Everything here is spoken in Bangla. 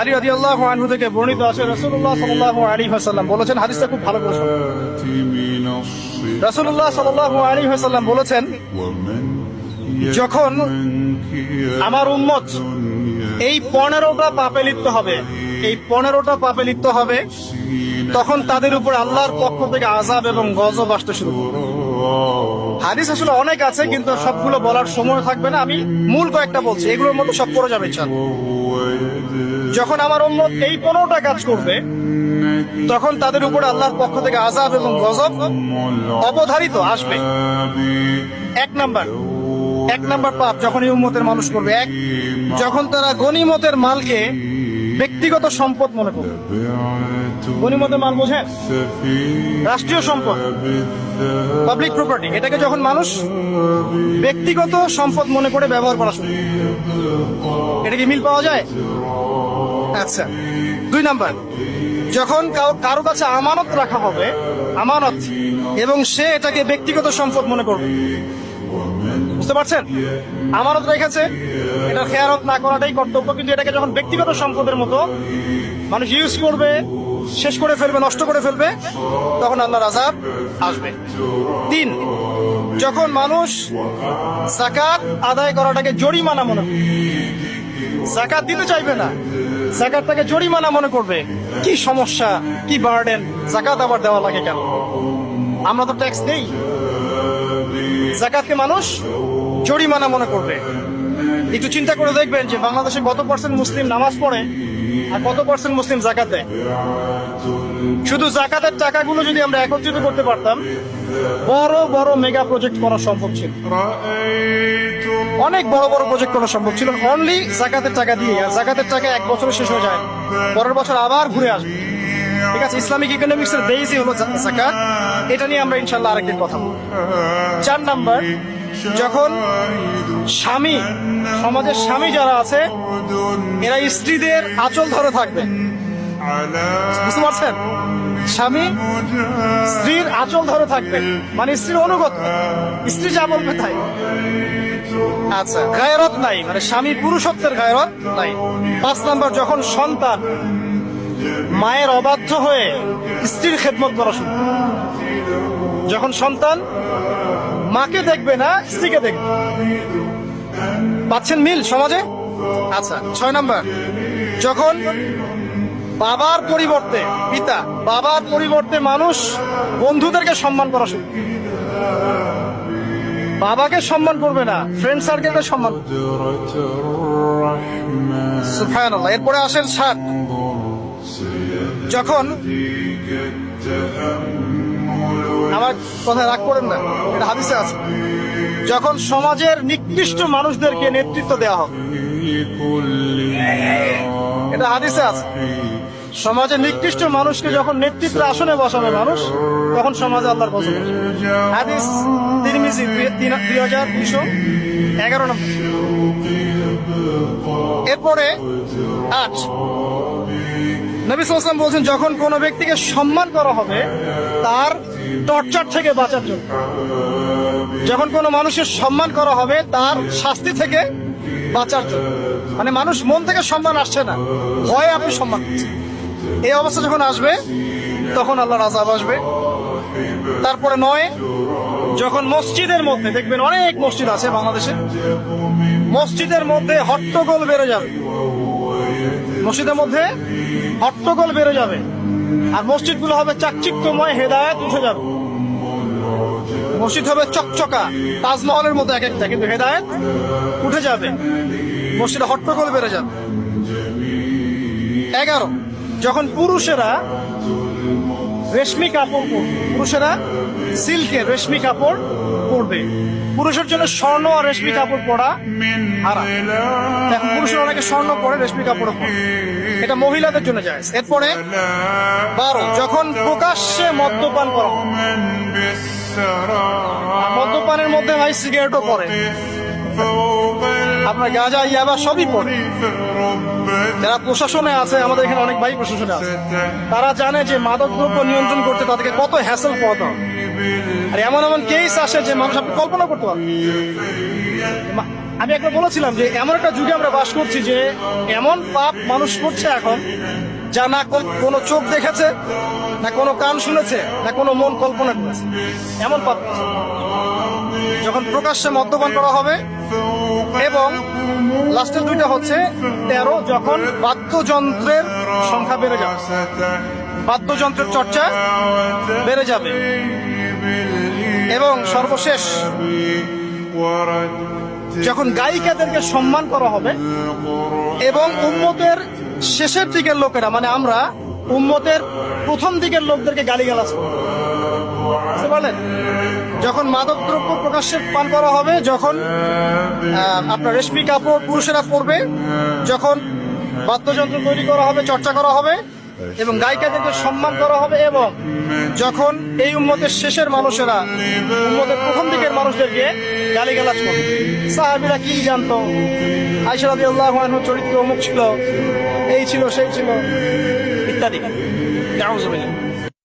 আলী রাদিয়াল্লাহু আনহু থেকে বর্ণিত আছে রাসূলুল্লাহ সাল্লাল্লাহু আলাইহি ওয়াসাল্লাম বলেছেন, হাদিসটা খুব ভালো করে শুনুন। রাসূলুল্লাহ সাল্লাল্লাহু আলাইহি ওয়াসাল্লাম বলেছেন, যখন আমার উম্মত এই 15টা পাপে লিপ্ত হবে, এই 15টা পাপে লিপ্ত হবে, তখন তাদের উপর আল্লাহর পক্ষ থেকে আযাব এবং গজব আসতে শুরু করবে। হাদিস আসলে অনেক আছে, কিন্তু সবগুলো বলার সময় থাকবে না, আমি মূল কয়েকটা বলছি, এগুলোর মধ্যে সব পড়ে যাবে ইনশাআল্লাহ। যখন আমার উম্মত এই 15টা কাজ করবে, তখন তাদের উপর আল্লাহর পক্ষ থেকে আযাব এবং গজব অবধারিত আসবে। এক নাম্বার পাপ যখন এই উম্মতের মানুষ করবে, যখন তারা গনিমতের মালকে ব্যক্তিগত সম্পদ মনে করবে। গনিমতের মাল বোঝেন? রাষ্ট্রীয় সম্পদ, পাবলিক প্রপার্টি, এটাকে যখন মানুষ ব্যক্তিগত সম্পদ মনে করে ব্যবহার করা শুরু, এটা কি মিল পাওয়া যায়? আচ্ছা। 2 নাম্বার, যখন কারো কাছে আমানত রাখা হবে, আমানত, এবং সে এটাকে ব্যক্তিগত সম্পদ মনে করবে। বুঝতে পারছেন? আমানত রেখেছে, এটা খেয়ানত না করাটাই কর্তব্য, কিন্তু এটাকে যখন ব্যক্তিগত সম্পদের মতো মানুষ ইউজ করবে, শেষ করে ফেলবে, নষ্ট করে ফেলবে, তখন আল্লাহর আযাব আসবে। 3, যখন মানুষ যাকাত আদায় করাটাকে জরিমানা মনে করবে, যাকাত দিতে চাইবে না, যাকাতটাকে জরিমানা মনে করবে। কি সমস্যা, কি বার্ডেন, যাকাত আবার দেওয়া লাগে কেন? আমরা তো ট্যাক্স দেই। যাকাতকে মানুষ জরিমানা মনে করবে। একটু চিন্তা করে দেখবেন যে বাংলাদেশে কত % মুসলিম নামাজ পড়ে আর কত % মুসলিম যাকাত দেয়। শুধু যাকাতের টাকাগুলো যদি আমরা একত্রিত করতে পারতাম, বড় বড় মেগা প্রজেক্ট করা সম্ভব ছিল, অনেক বড় বড় প্রজেক্ট করা সম্ভব ছিল, অনলি যাকাতের টাকা দিয়ে। আর যাকাতের টাকা 1 বছরে শেষ হয়ে যায়, পরের বছর আবার ঘুরে আসবে। ঠিক আছে, ইসলামিক ইকোনমিক্সের বেসই হলো যাকাত। এটা নিয়ে আমরা ইনশাআল্লাহ আরেকদিন কথা বলবো। 4 নাম্বার, যখন স্বামী, সমাজের স্বামী যারা আছে, এরা স্ত্রীদের আঁচল ধরে থাকবে। বুঝতে পারছেন? স্বামী স্ত্রীর আঁচল ধরে থাকবে, মানে স্ত্রীর অনুগত, স্ত্রী যা বলবে তাই। আচ্ছা, গায়রত নাই, মানে স্বামীর পুরুষত্বের গায়রত নাই। 5 নাম্বার, যখন সন্তান মায়ের অবাধ্য হয়ে স্ত্রীর খেদমত করা শুরু, যখন সন্তান মাকে দেখবে না, স্ত্রীকে দেখবে। পাচ্ছেন মিল সমাজে? আচ্ছা। 6 নাম্বার, যখন বাবার পরিবর্তে, পিতা, বাবার পরিবর্তে মানুষ বন্ধুদেরকে সম্মান করা শুরু, বাবাকে সম্মান করবে না, ফ্রেন্ড সার্কেলকে সম্মান। সুবহানাল্লাহ। এরপরে আসেন 7, যখন, আমার কথা রাগ করেন না, এটা হাদিসে আছে, যখন সমাজের নিকৃষ্ট মানুষদেরকে নেতৃত্ব দেওয়া হবে। এটা হাদিসে আছে, সমাজের নিকৃষ্ট মানুষকে যখন নেতৃত্বের আসনে বসাবে মানুষ, তখন সমাজে আল্লাহর গজব আসবে। হাদিস তিরমিজি 2211 নম্বর। এরপরে 8, নবী সাল্লাল্লাহু আলাইহি ওয়াসাল্লাম বলছেন, যখন কোনো ব্যক্তিকে সম্মান করা হবে তার টর্চার থেকে বাঁচার জন্য, যখন কোনো মানুষের সম্মান করা হবে তার শাস্তি থেকে বাঁচার জন্য, মানে মানুষ মন থেকে সম্মান আসছে না, ভয়ে আপনি সম্মান করছেন, এই অবস্থা যখন আসবে তখন আল্লাহর আযাব আসবে। তারপরে 9, যখন মসজিদের মধ্যে, দেখবেন অনেক মসজিদ আছে বাংলাদেশে, মসজিদের মধ্যে হট্টগোল বেড়ে যাবে, মসজিদের মধ্যে হট্টগোল বেড়ে যাবে, আর মসজিদগুলো হবে চাকচিক্যময়, হেদায়েত উঠে যাবে। মসজিদ হবে চকচকা, তাজমহলের মতো এক একটা, কিন্তু হেদায়েত উঠে যাবে, মসজিদে হট্টগোল বেড়ে যাবে। 11, যখন পুরুষেরা রেশমি কাপড় পরবে, পুরুষেরা সিল্কের রেশমি কাপড় পরবে। পুরুষের জন্য স্বর্ণ আর রেশমি কাপড় পরা হারাম। এখন পুরুষের অনেকে স্বর্ণ পরে, রেশমি কাপড় পরে, এটা মহিলাদের জন্য জায়েজ। এরপরে 12, যখন প্রকাশ্যে মদ্যপান করা হবে, মদ্যপানের মধ্যে ভাই সিগারেটও পড়ে, আপনার গাঁজা, ইয়াবা সবই পড়ে। যারা প্রশাসনে আছে, আমাদের এখানে অনেক ভাই প্রশাসনে আছে, তারা জানে যে মাদকদ্রব্য নিয়ন্ত্রণ করতে তাদেরকে কত হ্যাসেল পোহাতে হবে। আর এমন এমন কেস আসে যে মানুষ আপনি কল্পনা করতে পারেন। আমি একবার বলেছিলাম যে এমন একটা যুগে আমরা বাস করছি যে এমন পাপ মানুষ করছে এখন যা না কোনো চোখ দেখেছে, না কোনো কান শুনেছে, না কোনো মন কল্পনা করেছে। এমন পাপ করছে। যখন প্রকাশ্যে মদ্যপান করা হবে, এবং লাস্টের দুইটা হচ্ছে 13, যখন বাদ্যযন্ত্রের সংখ্যা বেড়ে যাবে, বাদ্যযন্ত্রের চর্চা বেড়ে যাবে, এবং সর্বশেষ যখন গায়িকাদেরকে সম্মান করা হবে, এবং উম্মতের শেষের দিকের লোকেরা, মানে আমরা উম্মতের প্রথম দিকের লোকদেরকে গালিগালাজ করব। বুঝতে পারলেন? যখন মাদকদ্রব্য প্রকাশ্যে পান করা হবে, যখন আপনার রেশমি কাপড় পুরুষেরা পরবে, যখন বাদ্যযন্ত্র তৈরি করা হবে, চর্চা করা হবে, এবং গায়িকাদেরকে সম্মান করা হবে, এবং যখন এই উম্মতের শেষের মানুষেরা উম্মতের প্রথম দিকের মানুষদেরকে গালিগালাজ করবে। সাহাবীরা কি জানতো? আয়েশা রাদিয়াল্লাহু আনহা চরিত্র অমুক ছিল, এই ছিল, সেই ছিল, ইত্যাদি।